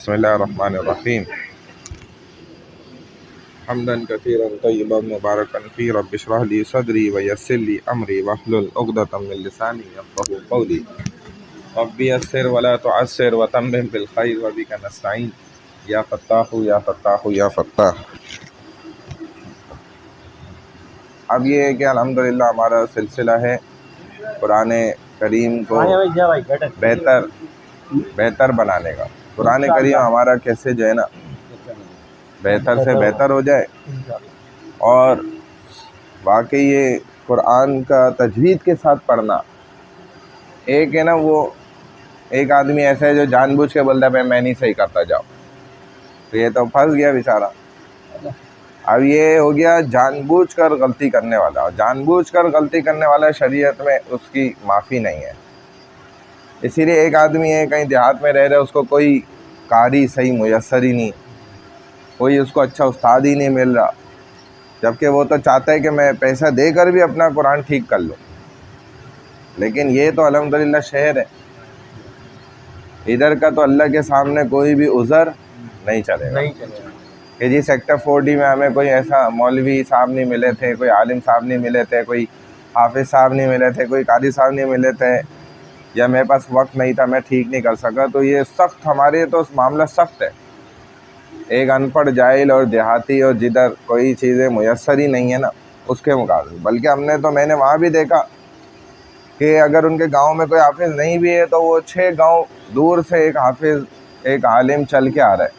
बिस्मिल्लाहिर्रहमानिर्रहीम हम्दन कसीरन तय्यबन मुबारकन फी रब्बि इश्रह ली सदरी व यस्सिर ली अमरी वहलुल उक़दतम मिन लिसानी यफ़क़हू क़ौली रब्बी यस्सिर वला तुअस्सिर व तम्मिम बिल खैर व बिका नस्तईन या फ़त्ताहु या फ़त्ताहु या फ़त्ताह। अब ये है कि अल्हम्दुलिल्लाह हमारा सिलसिला है कुरान करीम को बेहतर बनाने का। कुरान करीम हमारा कैसे जो है ना बेहतर से बेहतर हो जाए, और वाकई ये कुरान का तजवीद के साथ पढ़ना। एक है ना, वो एक आदमी ऐसा है जो जानबूझ के बोलता है मैं नहीं सही करता जाओ, तो ये तो फंस गया बेचारा। अब ये हो गया जानबूझकर गलती करने वाला, और जानबूझकर गलती करने वाला शरीयत में उसकी माफ़ी नहीं है। इसीलिए एक आदमी है कहीं देहात में रह रहा है, उसको कोई कारी सही मुयस्सर ही नहीं, कोई उसको अच्छा उस्ताद ही नहीं मिल रहा, जबकि वो तो चाहता है कि मैं पैसा देकर भी अपना कुरान ठीक कर लूँ। लेकिन ये तो अल्हम्दुलिल्लाह शहर है, इधर का तो अल्लाह के सामने कोई भी उज़र नहीं चलेगा कि जी सेक्टर 4D में हमें कोई ऐसा मौलवी साहब नहीं मिले थे, कोई आलिम साहब नहीं मिले थे, कोई हाफिज़ साहब नहीं मिले थे, कोई कारी साहब नहीं मिले थे, या मेरे पास वक्त नहीं था मैं ठीक नहीं कर सका। तो ये सख्त, हमारे तो मामला सख्त है। एक अनपढ़ जाहिल और देहाती और जिधर कोई चीज़ें मुयस्सर ही नहीं है ना, उसके मुकाबले। बल्कि मैंने वहाँ भी देखा कि अगर उनके गांव में कोई हाफिज़ नहीं भी है तो वो 6 गांव दूर से एक हाफिज़, एक आलिम चल के आ रहा है,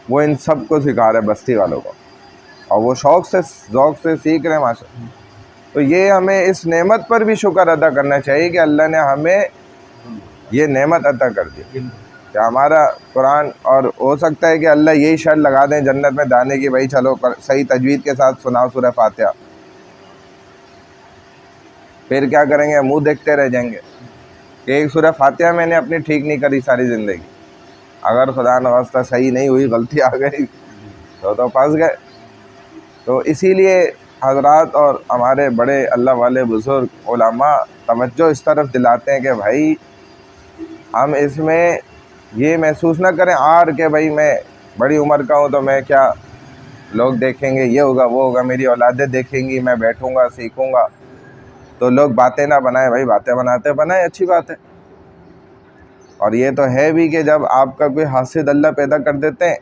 वो इन सब को सिखा रहा है बस्ती वालों को, और वो शौक़ से ज़ौक़ से सीख रहे हैं माशा। तो ये हमें इस नेमत पर भी शुक्र अदा करना चाहिए कि अल्लाह ने हमें ये नेमत अता कर दी कि हमारा कुरान, और हो सकता है कि अल्लाह यही शर्त लगा दें जन्नत में दाने की, भाई चलो सही तजवीद के साथ सुनाओ सूरह फातिहा। फिर क्या करेंगे, मुंह देखते रह जाएंगे कि एक सूरह फातिहा मैंने अपनी ठीक नहीं करी सारी ज़िंदगी, अगर खुदा न वास्ता सही नहीं हुई, गलती आ गई तो फंस गए। तो इसीलिए हजरात और हमारे बड़े अल्लाह वाले बुज़ुर्ग उलमा तवज्जो इस तरफ दिलाते हैं कि भाई हम इसमें ये महसूस ना करें आर के भाई मैं बड़ी उम्र का हूँ तो मैं क्या, लोग देखेंगे, ये होगा वो होगा, मेरी औलादें देखेंगी, मैं बैठूँगा सीखूँगा, तो लोग बातें ना बनाएं। भाई बातें बनाते बनाए, अच्छी बात है। और ये तो है भी कि जब आपका कोई हासिद अल्लाह पैदा कर देते हैं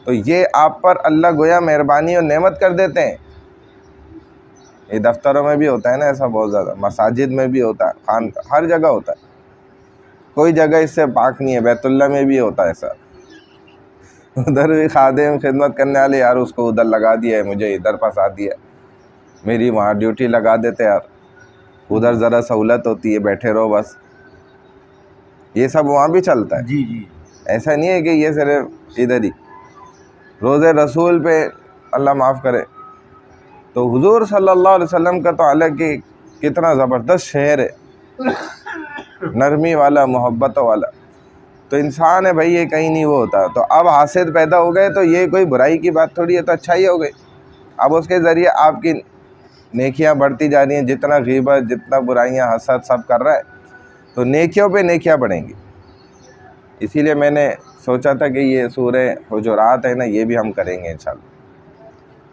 तो ये आप पर अल्लाह गोया मेहरबानी और नेमत कर देते हैं। ये दफ्तरों में भी होता है ना ऐसा, बहुत ज़्यादा मसाजिद में भी होता है, खान हर जगह होता है, कोई जगह इससे पाक नहीं है। बैतुल्ला में भी होता है ऐसा, उधर भी खादिम खिदमत करने वाले, यार उसको उधर लगा दिया है, मुझे इधर फंसा दिया, मेरी वहाँ ड्यूटी लगा देते यार, उधर ज़रा सहूलत होती है, बैठे रहो बस। ये सब वहाँ भी चलता है जी। ऐसा नहीं है कि ये सिर्फ इधर ही। रोज़े रसूल पे अल्लाह माफ़ करे तो हुजूर सल्लल्लाहु अलैहि वसल्लम का तो हालांकि कितना ज़बरदस्त शहर है, नरमी वाला, मोहब्बत वाला। तो इंसान है भाई, ये कहीं नहीं वो होता। तो अब हासिद पैदा हो गए तो ये कोई बुराई की बात थोड़ी है, तो अच्छा ही हो गई। अब उसके ज़रिए आपकी नेकियां बढ़ती जा रही हैं, जितना गीबत, जितना बुराइयां, हसद सब कर रहा है, तो नेकियों पे नेकियां बढ़ेंगी। इसीलिए मैंने सोचा था कि ये सूरह हुजुरात है ना, ये भी हम करेंगे इंशाल्लाह।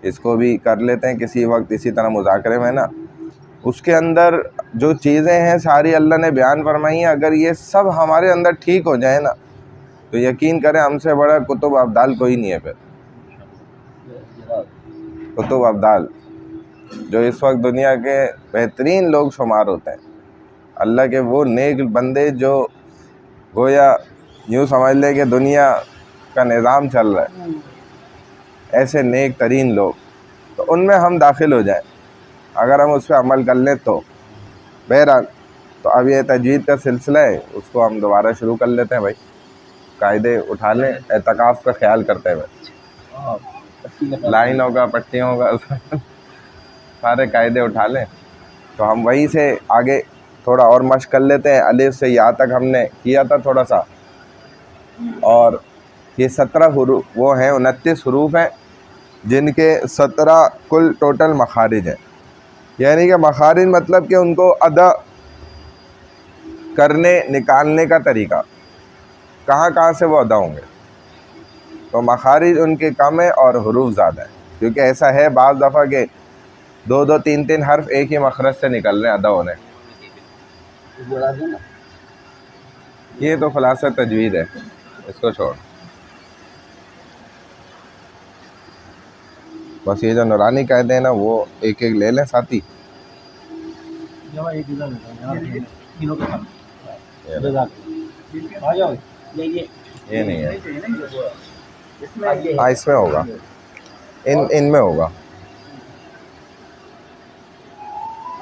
इसको भी कर लेते हैं किसी वक्त इसी तरह मुज़ाकरे में ना। उसके अंदर जो चीज़ें हैं सारी अल्लाह ने बयान फरमाई हैं, अगर ये सब हमारे अंदर ठीक हो जाए ना तो यकीन करें हमसे बड़ा कुतुब अब्दाल कोई नहीं है। फिर कुतुब अब्दाल जो इस वक्त दुनिया के बेहतरीन लोग शुमार होते हैं, अल्लाह के वो नेक बंदे जो गोया यूँ समझ ले कि दुनिया का निज़ाम चल रहा है, ऐसे नेक तरीन लोग, तो उनमें हम दाखिल हो जाएं अगर हम उस पर अमल कर लें तो। बहरहाल तो अब ये तजवीद का सिलसिला है, उसको हम दोबारा शुरू कर लेते हैं। भाई कायदे उठा लें, एतकाफ़ का ख्याल करते हुए, लाइन होगा, पट्टियों होगा, सारे कायदे उठा लें। तो हम वहीं से आगे थोड़ा और मश्क कर लेते हैं। अलिफ से या तक हमने किया था थोड़ा सा, और ये 17 हुरूफ वो हैं, 29 हरूफ हैं जिनके 17 कुल टोटल मखारिज हैं। यानी कि मखारिज मतलब कि उनको अदा करने निकालने का तरीका। कहाँ कहाँ से वो अदा होंगे। तो मखारिज उनके कम है और हुरूफ ज़्यादा है, क्योंकि ऐसा है बाज़ दफ़ा के 2-2, 3-3 हर्फ एक ही मखरज से निकल रहे हैं अदा होने। ये तो खुलासा तजवीद है, इसको छोड़। बस ये जो नूरानी कहते हैं ना, वो एक एक ले लें साथी। ये नहीं है, हाँ इसमें होगा, इनमें होगा।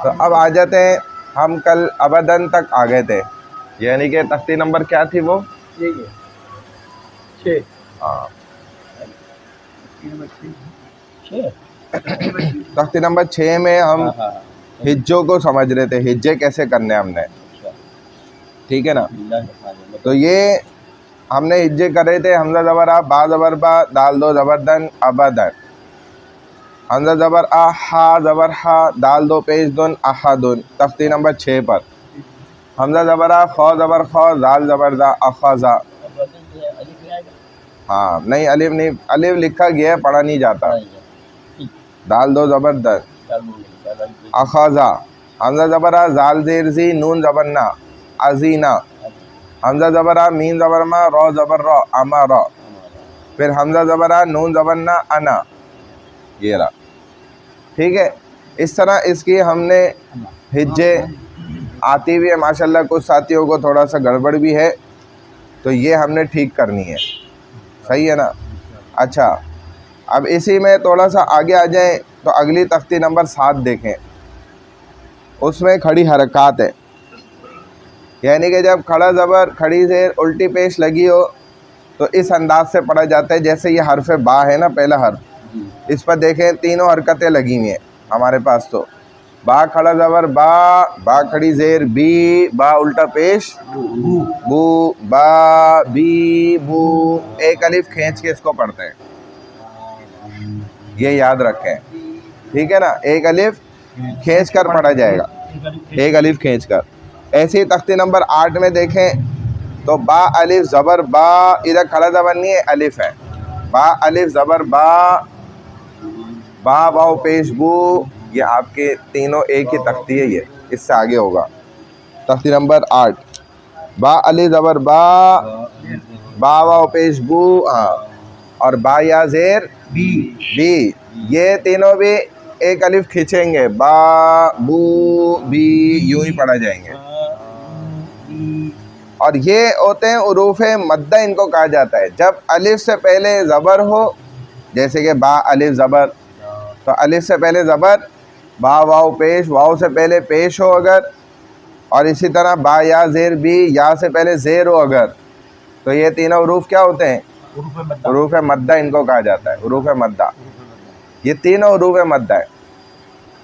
तो अब आ जाते हैं, हम कल अबदन तक आ गए थे, यानी कि तख्ती नंबर क्या थी वो, 6। हाँ तख्ती नंबर 6 में हम हिज्जों को समझ रहे थे, हिज्जे कैसे करने हमने, ठीक है ना। तो ये हमने हिज्जे करे थे, हमजा ज़बर आ, बा ज़बर बा, दाल दो ज़बरदन, अबदन। हमजा ज़बर आ, हा ज़बर हा, दाल दो पेश दुन, अहादुन। तख्ती नंबर 6 पर हमजा ज़बर आ, खौ ज़बर खौ, दाल ज़बर दा, अखज़ा। हाँ नहीं, अलिफ नहीं, अलिफ लिखा गया है, पढ़ा नहीं जाता। दाल दो ज़बरदन, अखज़ा। हमजा ज़बर आ, जाल ज़ेर ज़ी, नून ज़बरना, अज़ीना। हमजा ज़बर आ, मीम ज़बर मा, रौ ज़बर रौ, अमारा। फिर हमजा ज़बर आ, नून ज़बरना, अना। ये रहा, ठीक है। इस तरह इसकी हमने हिज्जे आती भी है माशाल्लाह, कुछ साथियों को थोड़ा सा गड़बड़ भी है, तो ये हमने ठीक करनी है, सही है ना। अच्छा, अब इसी में थोड़ा सा आगे आ जाएं तो अगली तख्ती नंबर 7 देखें, उसमें खड़ी हरकत है, यानी कि जब खड़ा ज़बर खड़ी ज़ेर उल्टी पेश लगी हो तो इस अंदाज से पढ़ा जाता है, जैसे ये हर्फ बा है ना, पहला हर्फ, इस पर देखें तीनों हरकतें लगी हुई हैं हमारे पास। तो बा खड़ा ज़बर बा, बा खड़ी ज़ेर बी, बा उल्टा पेश बू, बा बी बू। एक अलिफ खींच के इसको पढ़ते हैं, ये याद रखें, ठीक है ना। एक अलिफ खींच कर पढ़ा जाएगा, एक अलिफ खींच कर। ऐसे ही तख्ती नंबर 8 में देखें तो बा अलिफ ज़बर बा, इधर खड़ा ज़बर नहीं है, अलिफ है। बा अलिफ ज़बर बा, बा वाव पेश बू। ये आपके तीनों एक ही तख्ती है, ये इससे आगे होगा। तख्ती नंबर 8, बा अलिफ ज़बर बा, बा वाव पेश बू, हाँ, और बा या ज़ेर बी, ये तीनों भी एक अलिफ खींचेंगे, बा बू बी, यूं ही पढ़ा जाएंगे। और ये होते हैं उरूफ मद्दा, इनको कहा जाता है। जब अलिफ से पहले ज़बर हो, जैसे कि बा अलिफ ज़बर, तो अलिफ से पहले ज़बर, बा वाव पेश, वाव से पहले पेश हो अगर, और इसी तरह बा या ज़ेर बी, या से पहले ज़ेर हो अगर, तो ये तीनों उरूफ क्या होते हैं, उरूफ मद्दा इनको कहा जाता है, उरूफ मद्दा। ये तीनों उरूफ मद्दा है।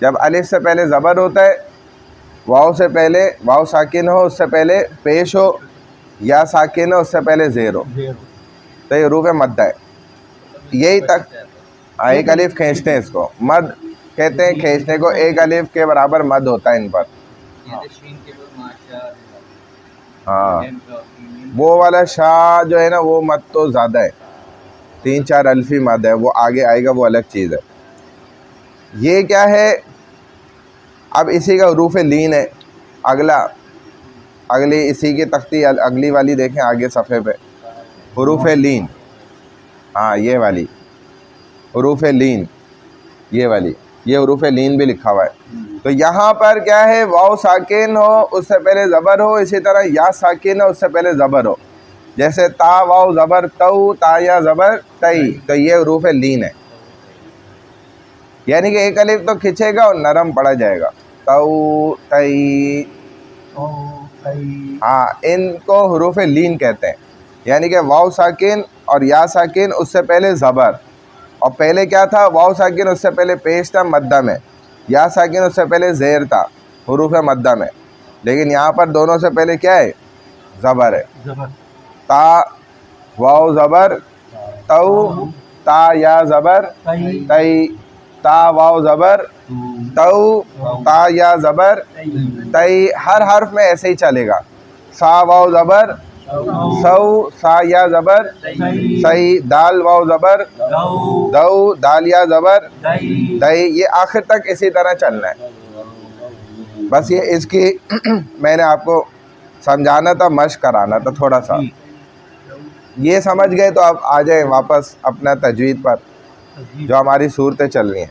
जब अलिफ से पहले ज़बर होता है, वाव से पहले, वाव साकिन हो उससे पहले पेश हो, या साकिन हो उससे पहले ज़ेर हो, तो ये उरूफ मद्दा है। यही तक एक अलिफ खींचते हैं, इसको मद कहते हैं, खींचने को। एक अलिफ के बराबर मद होता है इन पर। हाँ, वो वाला शाह जो है ना, वो मद तो ज़्यादा है, 3-4 अल्फी मद है, वो आगे आएगा, वो अलग चीज़ है। ये क्या है, अब इसी का उरूफ लीन है। अगली इसी की तख्ती अगली वाली देखें आगे सफ़े पे, उरूफ लीन, हाँ ये वाली उरूफ लीन, ये वाली, ये उरूफ लीन भी लिखा हुआ है। तो यहाँ पर क्या है, वाव साकिन हो उससे पहले ज़बर हो, इसी तरह या साकिन हो उससे पहले ज़बर हो, जैसे ता वाव ज़बर तऊ, ता या ज़बर तई, तो ये उरूफ लीन है। यानी कि एक अलिफ तो खिंचेगा और नरम पड़ा जाएगा, तऊ तई, हाँ, इनको हुरूफ लीन कहते हैं। यानी कि वाव साकिन और या साकिन, उससे पहले ज़बर, और पहले क्या था, वाव साकिन उससे पहले पेश था मद्दा में, या साकिन उससे पहले ज़ेर था हुरूफ मद्दा में, लेकिन यहाँ पर दोनों से पहले क्या है, ज़बर है। ता वाव ज़बर तऊ, ता या ज़बर तई, ता वाव ज़बर तऊ, ता या ज़बर तई, हर हर्फ में ऐसे ही चलेगा। सा वाव ज़बर सौ, सा या ज़बर सही, दाल वाव ज़बर दौ, दाल या ज़बर दई। ये आखिर तक इसी तरह चलना है। बस ये इसकी मैंने आपको समझाना था, मश्क कराना था थोड़ा सा। ये समझ गए तो आप आ जाए वापस अपना तजवीद पर, जो हमारी सूरतें चल रही हैं।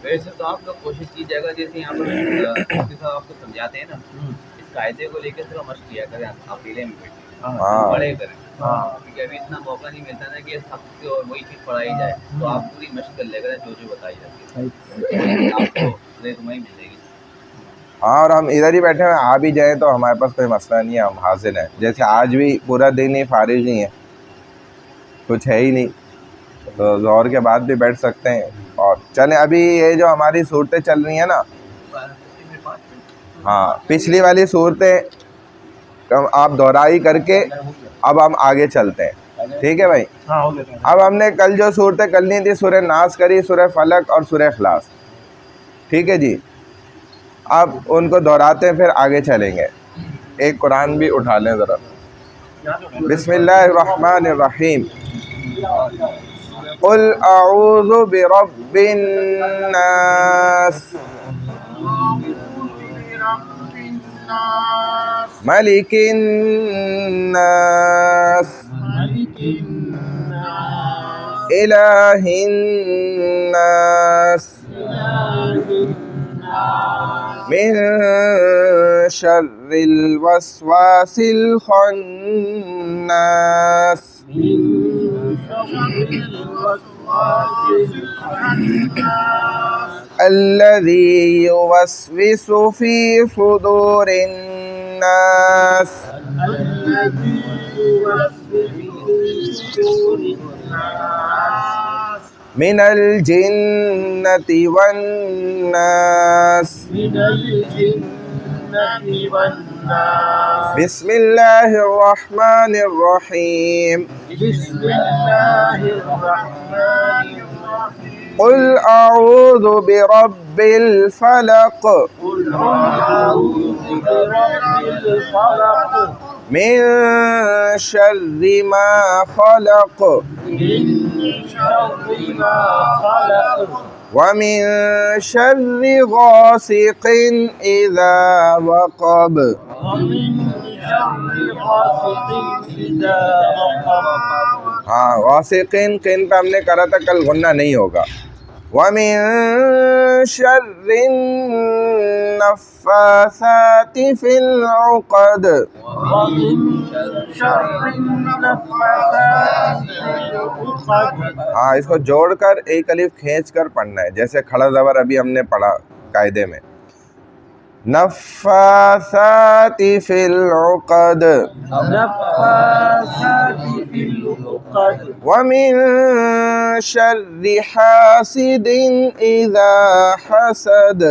वैसे तो आप लोग कोशिश कीजिएगा, जैसे यहाँ पर आपको समझाते हैं ना, इस कायदे को लेकर थोड़ा मश्क किया करें, अकेले में बैठे पढ़े करें, क्योंकि अभी इतना मौका नहीं मिलता ना कि सबसे और वही चीज़ पढ़ाई जाए। तो आप पूरी मश्क कर लेकर जो जो बताई जाती है आपको तुम्हें मिलेगी। हाँ, और हम इधर ही बैठे हुए आ भी जाएँ तो हमारे पास कोई मसला नहीं है, हम हाजिर हैं। जैसे आज भी पूरा दिन ही फारिग नहीं है, कुछ है ही नहीं, तो ज़ोहर के बाद भी बैठ सकते हैं। और चलें, अभी ये जो हमारी सूरतें चल रही हैं ना, हाँ, पिछली वाली सूरतें आप दोहराई करके अब हम आगे चलते हैं, ठीक है भाई। अब हमने कल जो सूरतें कर ली थी, सूरह नास करी, सूरह फलक और सूरह इखलास, ठीक है जी। अब उनको दोहराते हैं, फिर आगे चलेंगे। एक कुरान भी उठा लें ज़रा। बिस्मिल्लाहिर्रहमानिर्रहीम। कुल अऊज़ु बिरब्बिन नास, मलिकिन नास, इलाहिन नास, मिन शर्रिल वस्वासिल खन्नास, अल्लज़ी युवस्विसु फ़ी सुदूरिन नास, मिनल जिन्नति वन नास। बिस्मिल्लाहिर्रहमानिर्रहीम। कुल अऊज़ु बिरब्बिल फलक, मिन शर्रि मा खलक, व मिन शर्रि गासिकिन इज़ा वक़ब। हाँ, गासिकिन किन पे हमने करा था कल, गुन्ना नहीं होगा। व मिन शर्रिन नफ़्फ़ासाति फ़िल उक़द, हाँ, इसको जोड़कर एक अलिफ खींच कर पढ़ना है, जैसे खड़ा ज़बर अभी हमने पढ़ा कायदे में। नफ़्फ़ासाति फ़िल उक़द, व मिन शर्रि हासिदिन इज़ा हसद।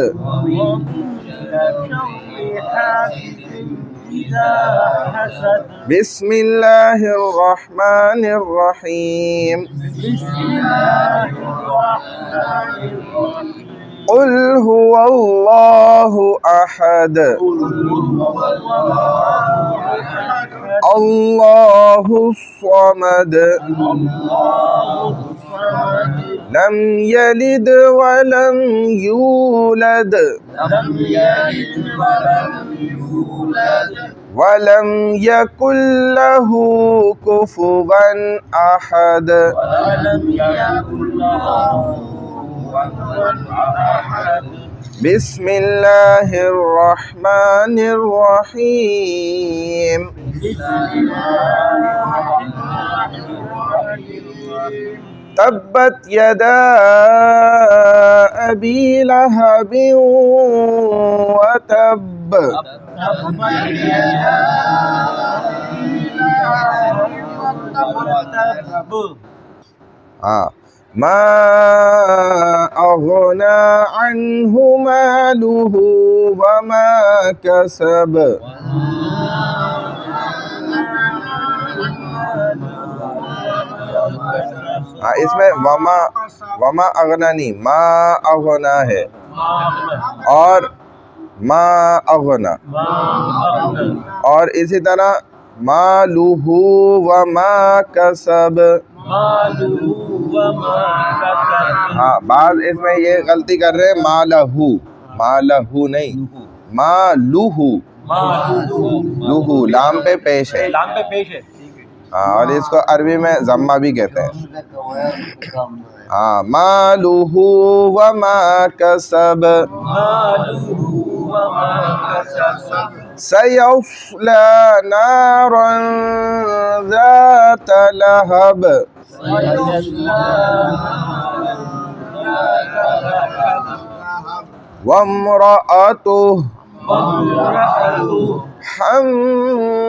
बिस्मिल्लाहिर्रहमानिर्रहीम। कुल हुवल्लाहु अहद, अल्लाहुस समद, लम यलिद वलम यूलद, वलम यकुल लहू कुफुवन अहद। बिस्मिल्लाहिर्रहमानिर्रहीम। तब्बत यदा अबी लहबिन व तब, हाँ, मा अग़ना अन्हु मालुहु व मा कसब। हाँ, इसमें वमा अग़ना नहीं, मा अग़ना है, और मा अगना, और इसी तरह मालुहु व मा कसब। हाँ, बाद इसमें ये गलती कर रहे हैं, मालहू, मालहू नहीं, मालुहु, लुहु लाम पे पेश है। हाँ, और इसको अरबी में जम्मा भी कहते हैं। हाँ, मालुहु व मा कसब सयस्ला नारन ज़ात लहब वम्रअतुहु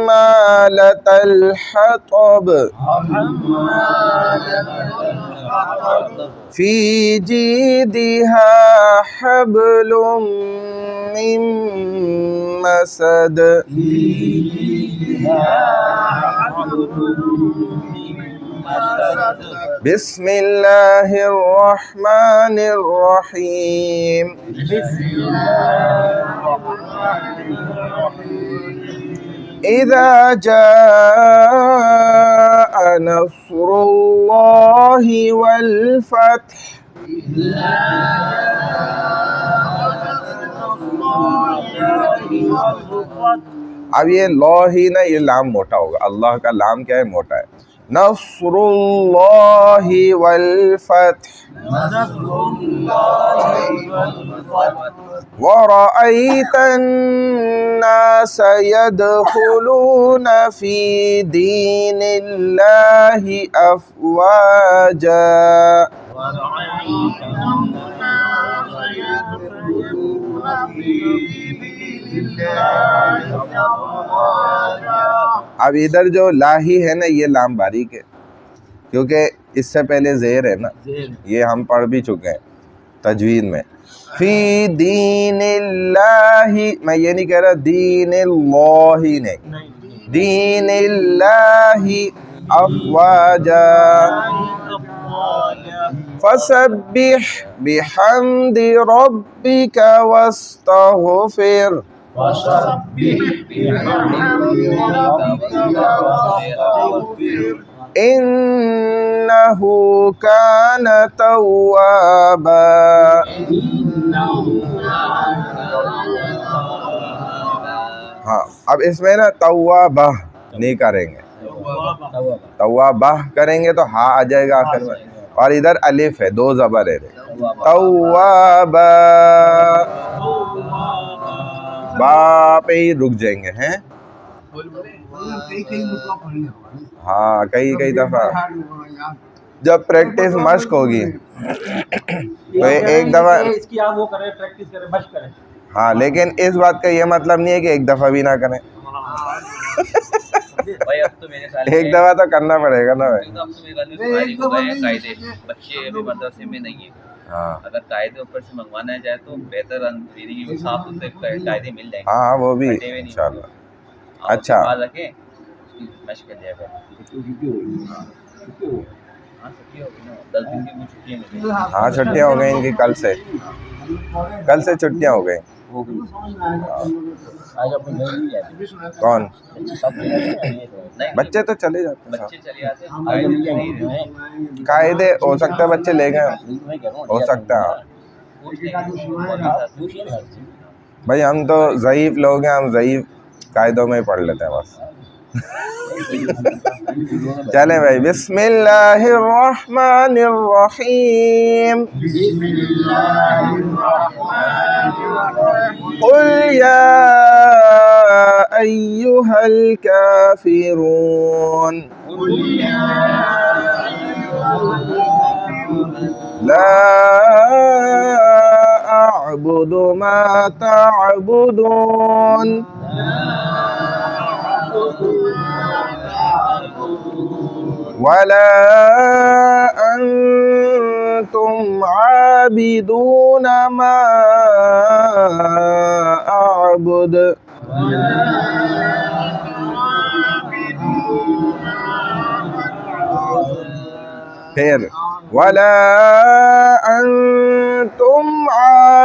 हम्मालतल हतब फी जीदिहा हब्लुम मिन मसद। बिस्मिल्लाहिर्रहमानिर्रहीम। इज़ा जाअ नस्रुल्लाहि वल फत्ह। अब ये लौ ही ना, ये लाम मोटा होगा। अल्लाह का लाम क्या है? मोटा है। नस्रुल्लाहि वल फत्ह वरअयतन नास यदखुलून फी दीनिल्लाहि अफ़वाजा। अब इधर जो लाही है ना, ये लाम बारीक है, क्योंकि इससे पहले ज़ेर है ना, ये हम पढ़ भी चुके हैं तजवीद में। फी दीनिल्लाहि, मैं ये नहीं कह रहा दीनिल्लाहि, नहीं, दीनिल्लाहि अफ़वाजा। फसब्बिह बिहम्दि रब्बिका वस्तग़फिर। इन्नहु कान तव्वाबा। हाँ, अब इसमें ना तव्वाबा नहीं करेंगे, तव्वाबा करेंगे तो हा आ जाएगा आखिर में, और इधर अलिफ है, दो ज़बर है। तव्वाबा, बा पे ही रुक जाएंगे हैं। हाँ, कई दफ़ा जब प्रैक्टिस मश्क होगी तो एक दफ़ा इसकी आप वो करें, प्रैक्टिस करें, मश्क करें। हाँ, लेकिन इस बात का ये मतलब नहीं है कि एक दफ़ा भी ना करें। भाई अब तो मेरे ख्याल एक दफ़ा तो करना पड़ेगा ना भाई। अब तो मेरे ख्याल में तुम्हारी हो गए हैं कायदे, बच्चे अभी मदरसे में नहीं है। हाँ अगर कायदे ऊपर से मंगवाना जाए तो बेहतर साफ सुथरे कायदे मिल जाएंगे। हाँ, वो भी फटे हुए नहीं इंशाल्लाह। होंगे। अच्छा। बात रखें, उसकी मश्क कर जाएगा। हाँ, छुट्टी होगी ना, 10 दिन की वो छुट्टियां मिल गई। हाँ, छुट्टियाँ हो गई इनकी, कल से छुट्टियाँ हो गई। कौन? बच्चे तो चले जाते हैं, बच्चे चले जाते हैं, कायदे हो सकता है बच्चे ले गए, हो सकता है। भाई हम तो ज़ईफ़ लोग हैं, हम ज़ईफ़ कायदों में ही पढ़ लेते हैं बस। चलें भाई, बिस्मिल्लाहिर्रहमानिर्रहीम। कुल या अय्युहल काफिरून ला अअबुदु मा तअबुदून वला अंतुम आबिदून मा अअबुद। फिर वला अंतुम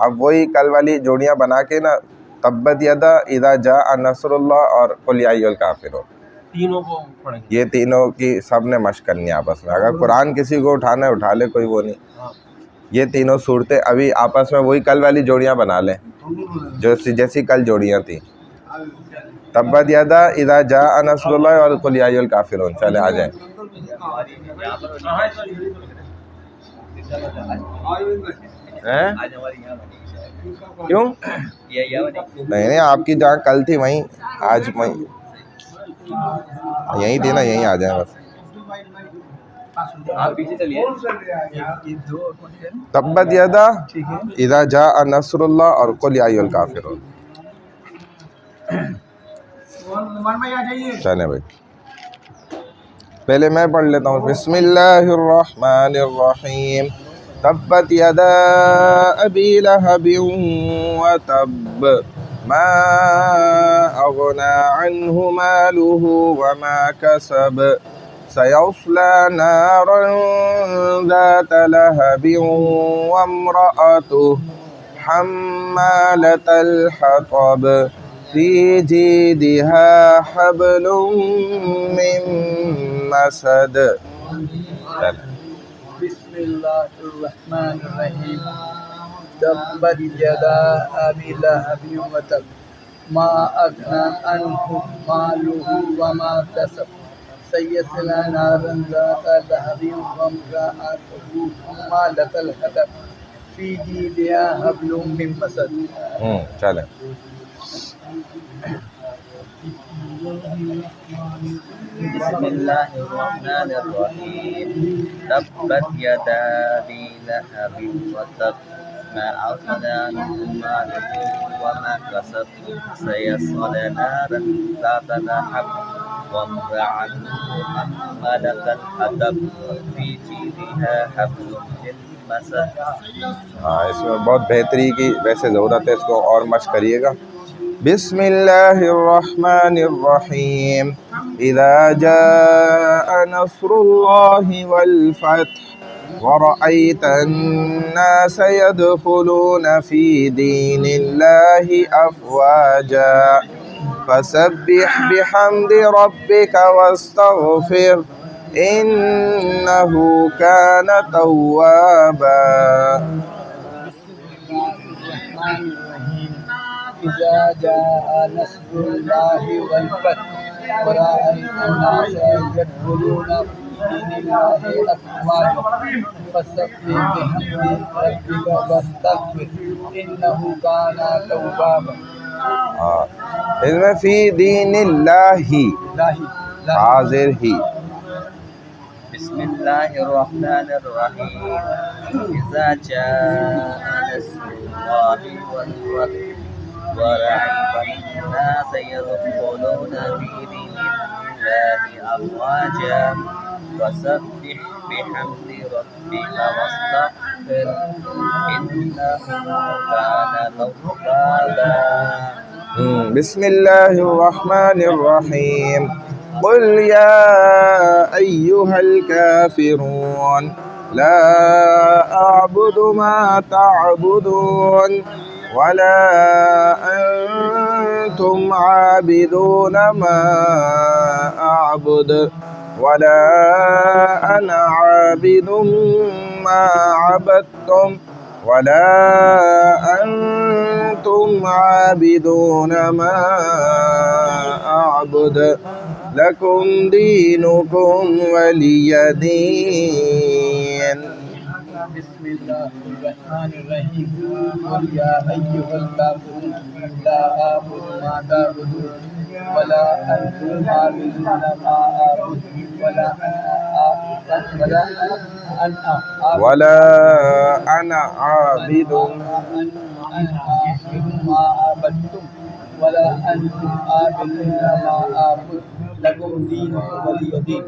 अब वही कल वाली जोड़ियाँ बना के ना, तब्बत यदा इदा जा नसरुल्लाह और कुल या अय्युहल काफिरून, तीनों को पढ़ेंगे। ये तीनों की सब ने मश्क करनी है आपस में। अगर कुरान किसी को उठाना है उठा ले, कोई वो नहीं। ये तीनों सूरतें अभी आपस में वही कल वाली जोड़ियाँ बना लें जो जैसी कल जोड़ियाँ थी। तब्बत यदा इदा जा नसरुल्लाह और कुल या अय्युहल काफिरून। चले आ जाए। हैं? क्यों? नहीं नहीं, आपकी जहाँ कल थी वहीं आज वहीं यहीं थी ना, यहीं आ जाए बस। आप पीछे चलिए। तब्बत यदा इदा जा नसरुल्लाह और कुल या अय्युहल काफिरून। चले भाई, पहले मैं पढ़ लेता हूँ। बिस्मिल्लाहिर्रहमानिर्रहीम। तब्बत यदा अबी लहबिन व तब मा अगना अन्हु मालुहु व मा कसब सयस्ला नारन ज़ात लहबिन व इम्रअतुहु हम्मालतल हतब फी जीदिहा हब्लुम मिन मसद। बिस्मिल्लाहिर्रहमानिर्रहीम। तब्बत यदा अबी लहबिन व तब मा अगना अन्हु मालुहु व मा कसब सयस्ला नारन ज़ात लहबिन व इम्रअतुहु हम्मालतल हतब फी जीदिहा हब्लुम मिन मसद। चले। बिस्मिल्लाहिर्रहमानिर्रहीम। तब्बत यदा अबी लहबिन व तब मा अगना अन्हु मालुहु व मा कसब सयस्ला नारन ज़ात लहब व इम्रअतुहु हम्मालतल हतब फी जीदिहा हब्लुम मिन मसद। हाँ, इसमें बहुत बेहतरी की वैसे ज़रूरत है, इसको और मश्क करिएगा। बिस्मिल्लाहिर्रहमानिर्रहीम। इज़ा जाअ नस्रुल्लाहि वल फत्ह व रअयतन नास यदखुलून फी दीनिल्लाहि अफ़वाजा फसब्बिह बिहम्दि रब्बिका वस्तग़फिर इन्नहु कान तव्वाबा। इज़ा जाअ नस्रुल्लाहि वल फत्ह व रअयतन नास यदखुलून फी दीनिल्लाहि अफ़वाजा फसब्बिह बिहम्दि रब्बिका वस्तग़फिर इन्नहु कान तव्वाबा। इसमें फी दीनिल्लाहि हाज़िर ही। बिस्मिल्लाहिर्रहमानिर्रहीम। इज़ा जाअ नस्रुल्लाहि वल फत्ह व रअयतन नास यदखुलून फी दीनिल्लाहि अफ़वाजा फसब्बिह बिहम्दि रब्बिका वस्तग़फिर इन्नहु कान तव्वाबा। बिस्मिल्लाहिर्रहमानिर्रहीम। कुल या अय्युहल काफिरून ला अअबुदु मा तअबुदून वला अंतुम आबिदून मा अअबुद वला अना आबिदुम मा अबदतुम वला अंतुम आबिदून मा अअबुद लकुम दीनुकुम वलिय दीन। बिस्मिल्लाहिर्रहमानिर्रहीम कुल या अय्युहल काफिरून ला अअबुदु मा तअबुदून वला अंतुम आबिदूना मा अअबुदु वला वला अना आबिदुन मा अबदतुम वला अंतुम आबिदूना मा अअबुदु लकुम दीनुकुम वलिय दीन।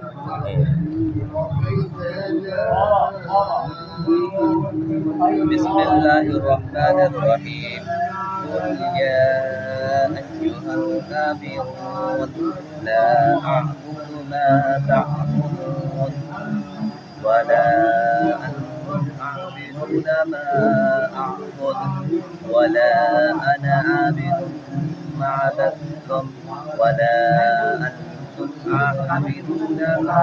बिस्मिल्लाहिर्रहमानिर्रहीम कुल या अय्युहल काफिरून ला अअबुदु मा तअबुदून वला अंतुम आबिदूना मा अअबुदु वला अना आबिदुम मा अबदतुम वला अंतुम आबिदूना मा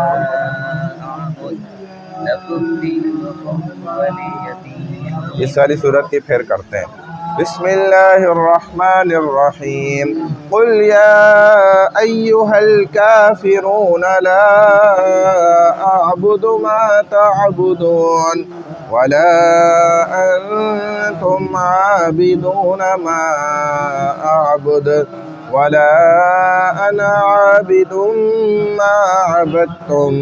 अअबुदु लकुम दीनुकुम वलिय दीन। इस वाली सूरत की फिर करते हैं। बिस्मिल्लाहिर्रहमानिर्रहीम कुल या अय्युहल काफिरून ला अअबुदु मा तअबुदून वला अंतुम आबिदून मा अअबुदु वला अना आबिदुम मा अबदतुम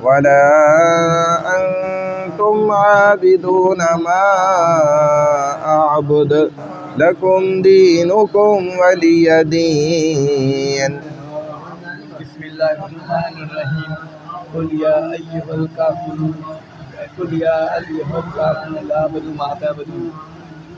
वला अंतुम आबिदून मा अअबुदु लकुम दीनुकुम वलिय दीन। बिस्मिल्लाहिर्रहमानिर्रहीम कुल या अय्युहल काफिरून ला अअबुदु मा तअबुदून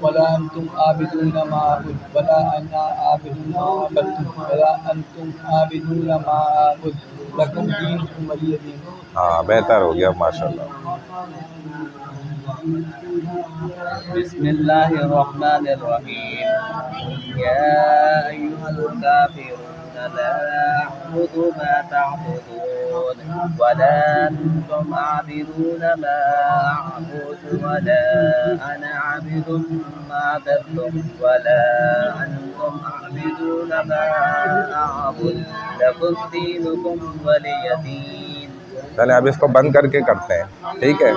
वला अंतुम आबिदूना मा अअबुदु वला अना आबिदु मा अबदतुम वला अंतुम आबिदूना मा अअबुदु लकुम दीनुकुम वलिय दीन। हाँ, बेहतर हो गया माशाल्लाह। बिस्मिल्लाहिर्रहमानिर्रहीम या अय्युहल काफिरून ला अअबुदु मा तअबुदून वला अंतुम आबिदूना मा अअबुदु वला अना आबिदुम मा अबदतुम वला अंतुम आबिदूना मा अअबुदु लकुम दीनुकुम वलिय दीन। चले अब इसको बंद करके करते हैं, ठीक है।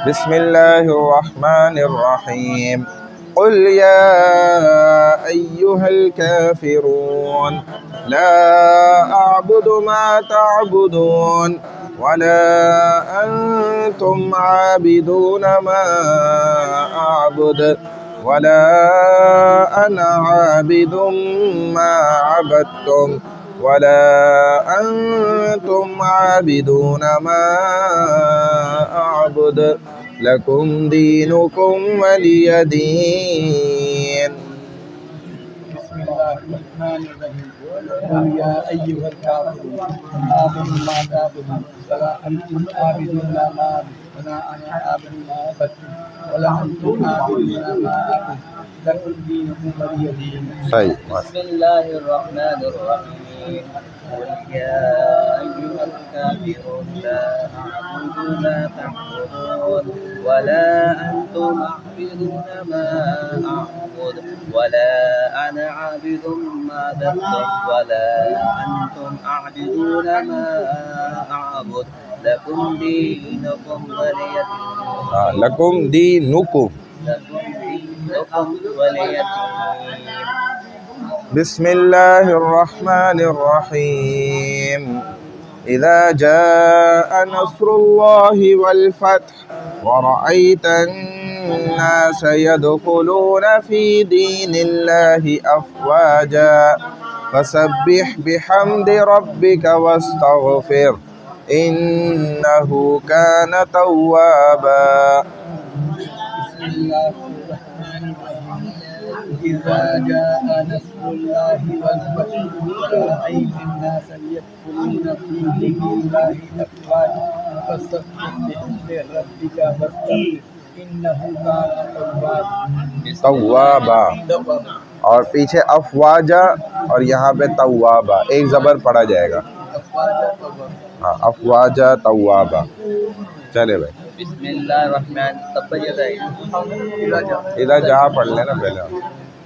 बिस्मिल्लाहिर्रहमानिर्रहीम कुल या अय्युहल काफिरून ला अअबुदु मा तअबुदून वला अंतुम आबिदून मा अअबुदु वला अना आबिदुम मा अबदतुम वला अंतुम आबिदून मा अअबुदु लकुम दीनुकुम वलिय दीन। बिस्मिल्लाहिर्रहमानिर्रहीम कुल या अय्युहल काफिरून अअबुदु मा तअबुदून वला अंतुम आबिदूना मा अअबुदु वला अना आबिदु मा अबदतुम वला अंतुम आबिदूना मा अअबुदु लकुम दीनुकुम वलिय दीन। सही। बिस्मिल्लाहिर्रहमानिर्रहीम कुल या अय्युहल काफिरून ला अअबुदु मा तअबुदून वला अंतुम आबिदूना मा अअबुदु वला अना आबिदुम मा अबदतुम वला अंतुम आबिदूना मा अअबुदु लकुम दीनुकुम वलिय दीन। लकुम दीनुकुम। बिस्मिल्लाहिर्रहमानिर्रहीम इज़ा जाअ नस्रुल्लाहि वल फत्ह वरअयतन नास यदखुलून फी दीनिल्लाहि अफ़वाजा फसब्बिह बिहम्दि रब्बिका वस्तगफिर इन्नहु कान तव्वाबा। इज़ा जाअ नस्रुल्लाहि वल फत्ह वरअयतन नास यदखुलून फी दीनिल्लाहि अफ़वाजा फसब्बिह बिहम्दि रब्बिका वस्तगफिर इन्नहु कान तव्वाबा। और पीछे अफ़वाजा और यहाँ पे तव्वाबा, एक ज़बर पढ़ा जाएगा। हाँ, अफ़वाजा तव्वाबा। चले भाई। बिस्मिल्लाहिर्रहमानिर्रहीम इधर जहाँ पढ़ लेना पहले।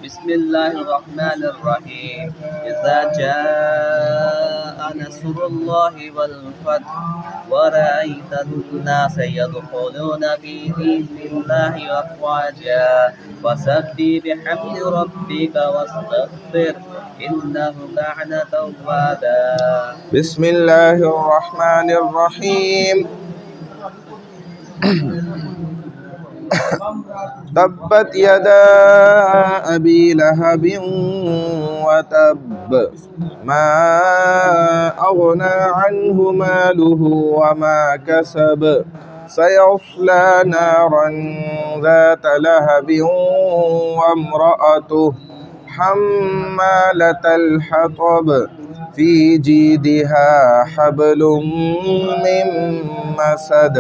बिस्मिल्लाहिर्रहमानिर्रहीम इज़ा जाअ नस्रुल्लाहि वल फतह व रअयतन-नास यदखुलूना फी दीनिल्लाहि अफ़वाजा फसब्बिह बिहम्दि रब्बिका वस्तग़फिर इन्नहु काना तव्वाबा। बिस्मिल्लाहिर्रहमानिर्रहीम तब्बत यदा अबी लहबिन व तब मा अग़ना अन्हु मालुहु व मा कसब सयस्ला नारन ज़ात लहबिन व इम्रअतुहु हम्मालतल हतब फी जीदिहा हब्लुम मिन मसद।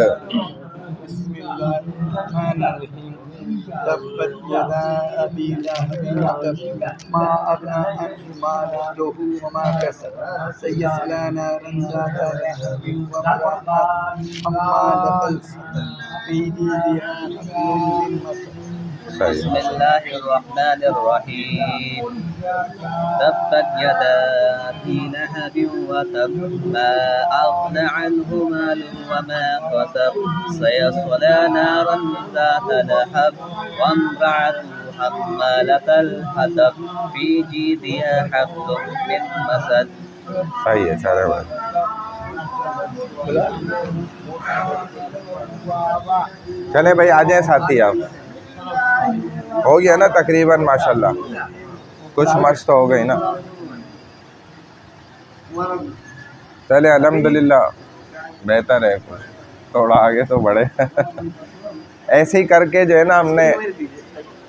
बिस्मिल्लाहिर्रहमानिर्रहीम तब्बत यदा अबी लहबिन व तब मा अग़ना अन्हु मालुहु व मा कसब सयस्ला नारन ज़ात लहबिन व इम्रअतुहु हम्मालतल हतब फी जीदिहा हब्लुम मिन मसद। बिस्मिल्लाहिर्रहमानिर्रहीम तब्बत यदा अबी लहबिन व तब मा अग़ना अन्हु मालुहु व मा कसब सयस्ला नारन ज़ात लहब व इम्रअतुहु हम्मालतल हतब फी जीदिहा हब्लुम मिन मसद। सही है सारे बात। चले भाई आ जाए साथी आप। हो गया ना तकरीबन माशाल्लाह, कुछ मस्त हो गई ना। चले अल्हम्दुलिल्लाह बेहतर है, कुछ थोड़ा आगे तो बढ़े। ऐसे ही करके जो है ना हमने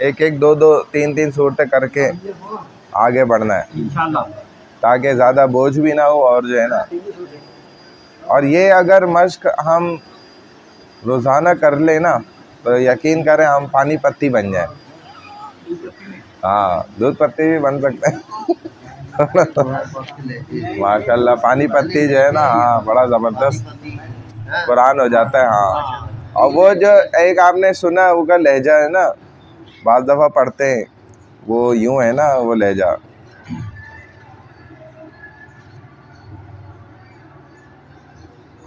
एक एक दो दो तीन तीन सूरतें करके आगे बढ़ना है ताकि ज़्यादा बोझ भी ना हो और जो है ना, और ये अगर मश्क हम रोज़ाना कर ले ना तो यकीन करें हम पानी पत्ती बन जाए। हाँ दूध पत्ती भी बन सकते हैं। माशाल्लाह पानी पत्ती जो है ना, हाँ बड़ा ज़बरदस्त कुरान हो जाता है। हाँ और वो जो एक आपने सुना वो का लहजा है ना, बाज़ दफ़ा पढ़ते हैं वो यूँ है ना, वो लहजा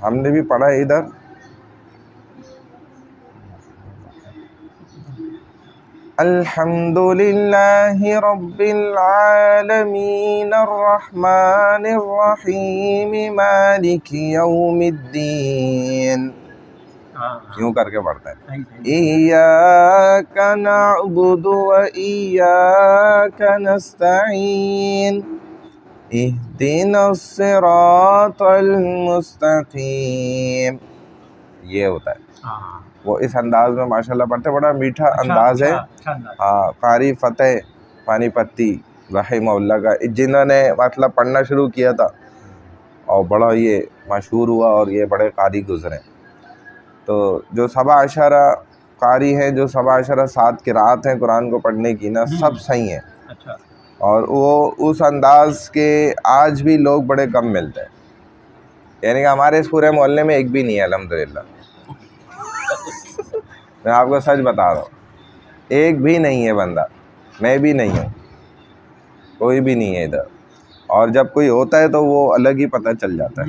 हमने भी पढ़ा है इधर। अल्हम्दुलिल्लाहि रब्बिल आलमीन अर्रहमानिर रहीम मालिकि यौमिद्दीन, यूँ करके पढ़ते हैं। इय्याका नअबुदु व इय्याका नस्तईन इहदिनस सिरातल मुस्तकीम। ये होता है, वो इस अंदाज में माशाल्लाह पढ़ते, बड़ा मीठा अंदाज है। हाँ कारी फ़तेह पानीपत्ती रहमहुल्लाह का, जिन्होंने मतलब पढ़ना शुरू किया था और बड़ा ये मशहूर हुआ और ये बड़े कारी गुज़रे। तो जो सबा अशरा कारी हैं, जो सबा अशरा 7 क़िराअत हैं कुरान को पढ़ने की ना, सब सही हैं। अच्छा। और वो उस अंदाज़ के आज भी लोग बड़े कम मिलते हैं, यानी कि हमारे इस पूरे मोहल्ले में एक भी नहीं है अल्हम्दुलिल्लाह। मैं आपको सच बता रहा हूँ, एक भी नहीं है बंदा, मैं भी नहीं हूँ, कोई भी नहीं है इधर। और जब कोई होता है तो वो अलग ही पता चल जाता है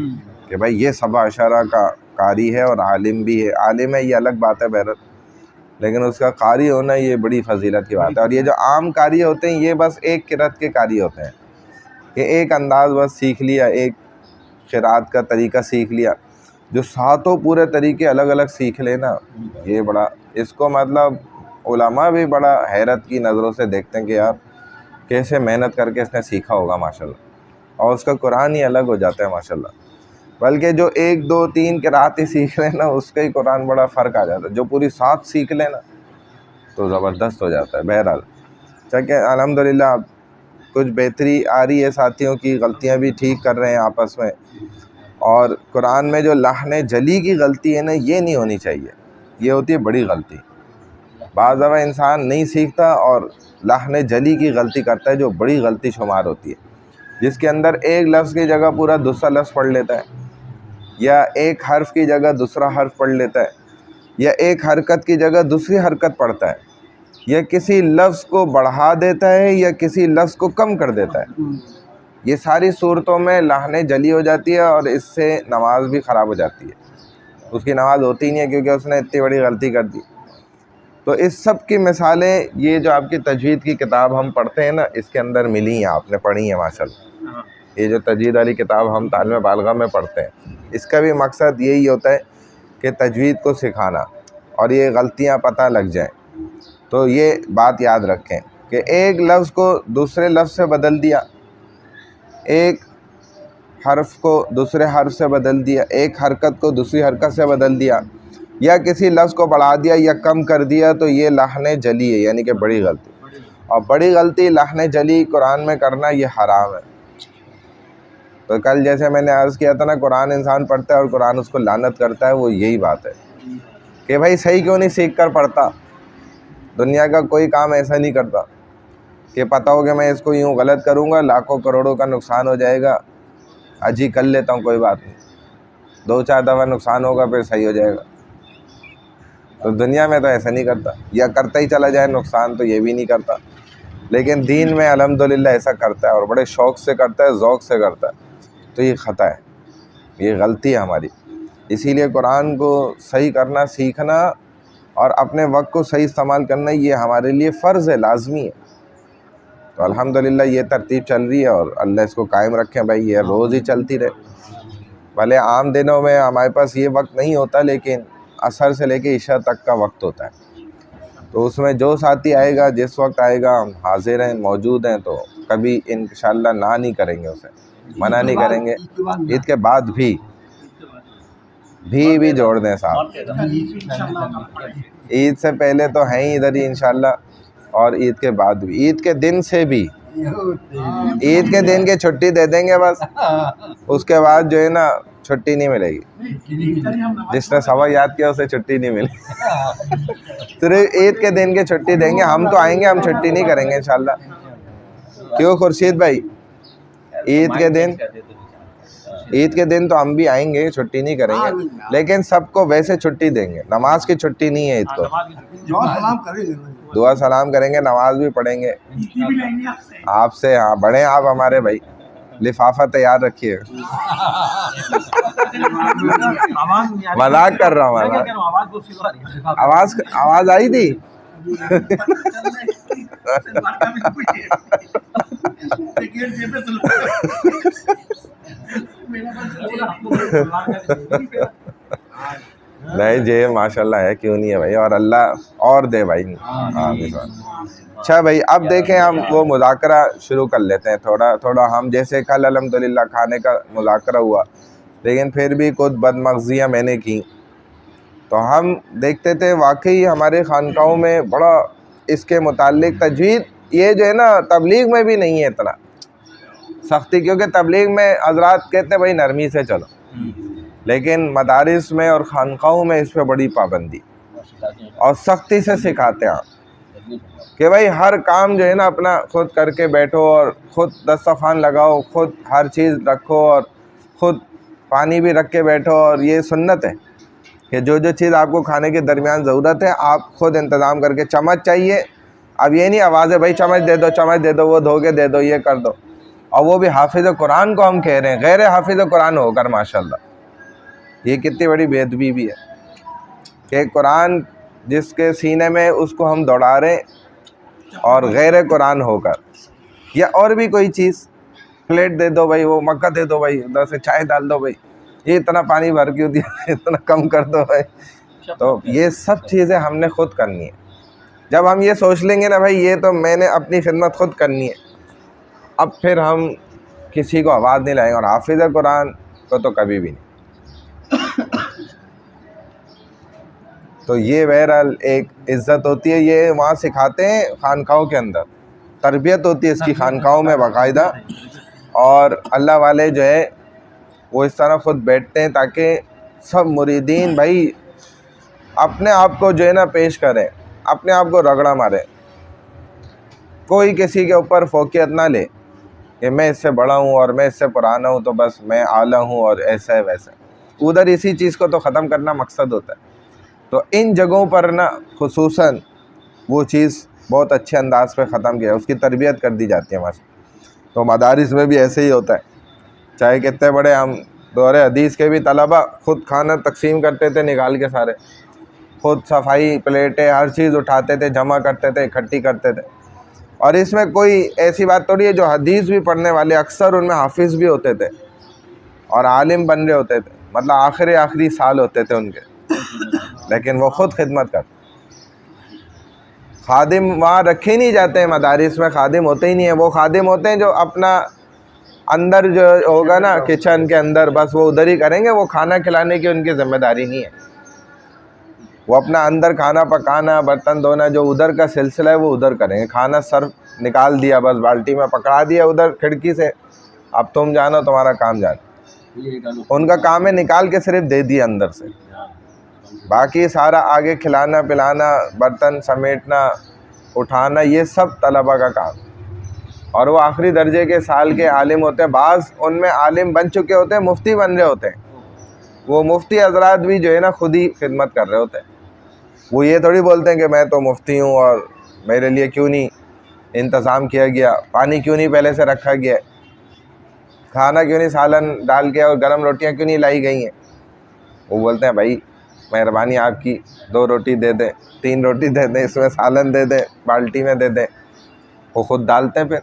कि भाई ये सबा अशरा का कारी है और आलिम भी है। आलिम है ये अलग बात है बहरत, लेकिन उसका कारी होना ये बड़ी फजीलत की बात है। और ये जो आम कारी होते हैं ये बस एक क़िराअत के कारी होते हैं कि एक अंदाज़ बस सीख लिया, एक क़िराअत का तरीका सीख लिया। जो सातों पूरे तरीके अलग अलग सीख लेना, ये बड़ा, इसको मतलब उलमा भी बड़ा हैरत की नज़रों से देखते हैं कि यार कैसे मेहनत करके इसने सीखा होगा माशाल्लाह, और उसका कुरान ही अलग हो जाता है माशाल्लाह। बल्कि जो 1 2 3 क़िराअत ही सीख लेना उसका ही कुरान बड़ा फ़र्क आ जाता है। जो पूरी 7 सीख लेना तो ज़बरदस्त हो जाता है। बहरहाल चाहे अल्हम्दुलिल्लाह कुछ बेहतरी आ रही है, साथियों की गलतियां भी ठीक कर रहे हैं आपस में। और कुरान में जो लाहने जली की गलती है ना, ये नहीं होनी चाहिए, ये होती है बड़ी गलती। बाज़ दफ़ा इंसान नहीं सीखता और लाहने जली की गलती करता है, जो बड़ी गलती शुमार होती है, जिसके अंदर एक लफ्ज़ की जगह पूरा दूसरा लफ्ज़ पढ़ लेता है, या एक हर्फ की जगह दूसरा हर्फ पढ़ लेता है, या एक हरकत की जगह दूसरी हरकत पढ़ता है। या किसी लफ्ज़ को बढ़ा देता है या किसी लफ्ज़ को कम कर देता है। ये सारी सूरतों में लाहने जली हो जाती है और इससे नमाज भी ख़राब हो जाती है, उसकी नमाज होती ही नहीं है क्योंकि उसने इतनी बड़ी गलती कर दी। तो इस सब की मिसालें ये जो आपकी तजवीद की किताब हम पढ़ते हैं ना, इसके अंदर मिली हैं, आपने पढ़ी हैं माशाल्लाह। ये जो तजवीद वाली किताब हम तालीम बालगा में पढ़ते हैं, इसका भी मकसद यही होता है कि तजवीद को सिखाना और ये गलतियाँ पता लग जाएं। तो ये बात याद रखें कि एक लफ्ज़ को दूसरे लफ्ज़ से बदल दिया, एक हर्फ को दूसरे हर्फ से बदल दिया, एक हरकत को दूसरी हरकत से बदल दिया, या किसी लफ्ज़ को बढ़ा दिया या कम कर दिया, तो ये लाहने जली है, यानी कि बड़ी गलती। और बड़ी गलती लाहने जली कुरान में करना ये हराम है। तो कल जैसे मैंने अर्ज़ किया था ना, कुरान इंसान पढ़ता है और कुरान उसको लानत करता है, वो यही बात है कि भाई सही क्यों नहीं सीख कर पढ़ता। दुनिया का कोई काम ऐसा नहीं करता कि पता हो कि मैं इसको यूँ गलत करूँगा, लाखों करोड़ों का नुकसान हो जाएगा, अजी कर लेता हूँ, कोई बात नहीं, 2-4 दफ़ा नुकसान होगा फिर सही हो जाएगा। तो दुनिया में तो ऐसा नहीं करता, या करता ही चला जाए नुकसान, तो ये भी नहीं करता। लेकिन दीन में अल्हम्दुलिल्लाह ऐसा करता है और बड़े शौक़ से करता है, ज़ौक़ से करता है। तो ये ख़ता है, ये गलती है हमारी। इसीलिए कुरान को सही करना सीखना और अपने वक्त को सही इस्तेमाल करना, ये हमारे लिए फ़र्ज़ है, लाज़मी है। तो अल्हम्दुलिल्लाह ये तरतीब चल रही है और अल्लाह इसको कायम रखें भाई, ये रोज़ ही चलती रहे। भले आम दिनों में हमारे पास ये वक्त नहीं होता, लेकिन असर से लेके इशा तक का वक्त होता है, तो उसमें जो साथी आएगा, जिस वक्त आएगा, हम हाजिर हैं, मौजूद हैं, तो कभी इंशाअल्लाह ना नहीं करेंगे, उसे मना नहीं करेंगे। ईद के बाद भी जोड़ दें साहब, ईद से पहले तो हैं ही इधर ही इंशाअल्लाह, और ईद के बाद भी, ईद के दिन से भी, ईद के दिन की छुट्टी दे देंगे बस, उसके बाद जो है ना छुट्टी नहीं मिलेगी। जिसने सबक याद किया उसे छुट्टी नहीं मिलेगी। सिर्फ ईद के दिन की छुट्टी देंगे। हम तो आएंगे, हम छुट्टी नहीं करेंगे इंशाल्लाह। क्यों खुर्शीद भाई, ईद के दिन तो हम भी आएंगे, छुट्टी नहीं करेंगे, लेकिन सबको वैसे छुट्टी देंगे। नमाज की छुट्टी नहीं है ईद को, दुआ सलाम करेंगे, नमाज भी पढ़ेंगे आपसे। हाँ, बड़े आप हमारे भाई, लिफाफा तैयार रखिए। मजाक कर रहा हूँ, आवाज आई थी। नहीं जी, माशाल्लाह है, क्यों नहीं है भाई, और अल्लाह और दे भाई। अच्छा भाई, अब देखें हम वो मुज़ाकरा शुरू कर लेते हैं थोड़ा थोड़ा। हम जैसे कल अल्हम्दुलिल्लाह खाने का मुज़ाकरा हुआ, लेकिन फिर भी कुछ बदमग़ज़ियाँ मैंने की। तो हम देखते थे वाकई हमारे खानकाहों में बड़ा इसके मुताल्लिक़ तजवीद, ये जो है ना तबलीग में भी नहीं है इतना सख्ती, क्योंकि तबलीग में हज़रात कहते हैं भाई नरमी से चलो, लेकिन मदारिस में और खानकाहों में इस पर बड़ी पाबंदी और सख्ती से सिखाते हैं कि भाई हर काम जो है ना अपना खुद करके बैठो और ख़ुद दस्तरखान लगाओ, खुद हर चीज़ रखो और ख़ुद पानी भी रख के बैठो। और ये सुन्नत है कि जो जो चीज़ आपको खाने के दरमियान ज़रूरत है आप खुद इंतज़ाम करके। चम्मच चाहिए, अब ये नहीं आवाज़ है भाई चम्मच दे दो, वो धो के दे दो, ये कर दो। और वो भी हाफिज़ कुरान को हम कह रहे हैं, गैर हाफिज़ कुरान होकर माशाल्लाह। ये कितनी बड़ी बेअदबी भी है कि कुरान जिसके सीने में उसको हम दौड़ा रहे और गैर कुरान होकर, या और भी कोई चीज़, प्लेट दे दो भाई, वो मक्का दे दो भाई, उधर से चाय डाल दो भाई, ये इतना पानी भर क्यों दिया, इतना कम कर दो भाई। तो ये सब चीज़ें हमने खुद करनी है। जब हम ये सोच लेंगे ना भाई ये तो मैंने अपनी खिदमत खुद करनी है, अब फिर हम किसी को आवाज़ नहीं लाएंगे, और हाफिज़ कुरान को तो कभी भी नहीं। तो ये बहरहाल एक इज़्ज़त होती है, ये वहाँ सिखाते हैं खानकाहों के अंदर, तरबियत होती है इसकी खानकाहों में बाकायदा। और अल्लाह वाले जो है वो इस तरह ख़ुद बैठते हैं ताकि सब मुरीदीन भाई अपने आप को जो है ना पेश करें, अपने आप को रगड़ा मारें, कोई किसी के ऊपर फोकियत ना ले कि मैं इससे बड़ा हूँ और मैं इससे पुराना हूँ तो बस मैं आला हूँ और ऐसा है वैसा। उधर इसी चीज़ को तो ख़त्म करना मकसद होता है। तो इन जगहों पर ना खुसूसन वो चीज़ बहुत अच्छे अंदाज पे ख़त्म किया, उसकी तरबियत कर दी जाती है माशाल्लाह। तो मदारिस में भी ऐसे ही होता है, चाहे कितने बड़े हम दौरे हदीस के भी तलबा खुद खाना तकसीम करते थे निकाल के, सारे खुद सफाई प्लेटें हर चीज़ उठाते थे, जमा करते थे, इकट्ठी करते थे। और इसमें कोई ऐसी बात थोड़ी है, जो हदीस भी पढ़ने वाले अक्सर उनमें हाफिज़ भी होते थे और आलिम बन रहे होते थे, मतलब आखिरी साल होते थे उनके, लेकिन वो ख़ुद खिदमत करते। खादिम वहाँ रखे ही नहीं जाते हैं, मदारिस में खादिम होते ही नहीं है। वो खादिम होते हैं जो अपना अंदर जो होगा ना किचन के अंदर, बस वो उधर ही करेंगे, वो खाना खिलाने की उनकी ज़िम्मेदारी नहीं है। वो अपना अंदर खाना पकाना, बर्तन धोना, जो उधर का सिलसिला है वो उधर करेंगे। खाना सर्व निकाल दिया, बस बाल्टी में पकड़ा दिया उधर खिड़की से, अब तुम जानो, तुम्हारा काम जानो। उनका काम है निकाल के सिर्फ दे दिया अंदर से, बाकी सारा आगे खिलाना पिलाना, बर्तन समेटना, उठाना, ये सब तलबा का काम। और वो आखिरी दर्जे के साल के आलिम होते हैं, बाज़ उनमें आलिम बन चुके होते हैं, मुफ्ती बन रहे होते हैं। वो मुफ्ती हजरात भी जो है ना खुद ही खिदमत कर रहे होते हैं। वो ये थोड़ी बोलते हैं कि मैं तो मुफ्ती हूँ और मेरे लिए क्यों नहीं इंतज़ाम किया गया, पानी क्यों नहीं पहले से रखा गया, खाना क्यों नहीं सालन डाल के और गर्म रोटियाँ क्यों नहीं लाई गई हैं। वो बोलते हैं भाई मेहरबानी आपकी, 2 रोटी दे दें, 3 रोटी दे दें, इसमें सालन दे दें, बाल्टी में दे दें। वो ख़ुद डालते हैं फिर।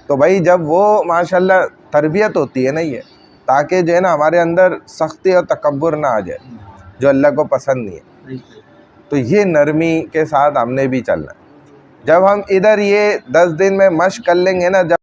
तो भाई जब वो माशाल्लाह तरबियत होती है ना ये, ताकि जो है ना हमारे अंदर सख्ती और तकब्बुर ना आ जाए, जो अल्लाह को पसंद नहीं है। तो ये नरमी के साथ हमने भी चलना। जब हम इधर ये 10 दिन में मश्क कर लेंगे ना, जब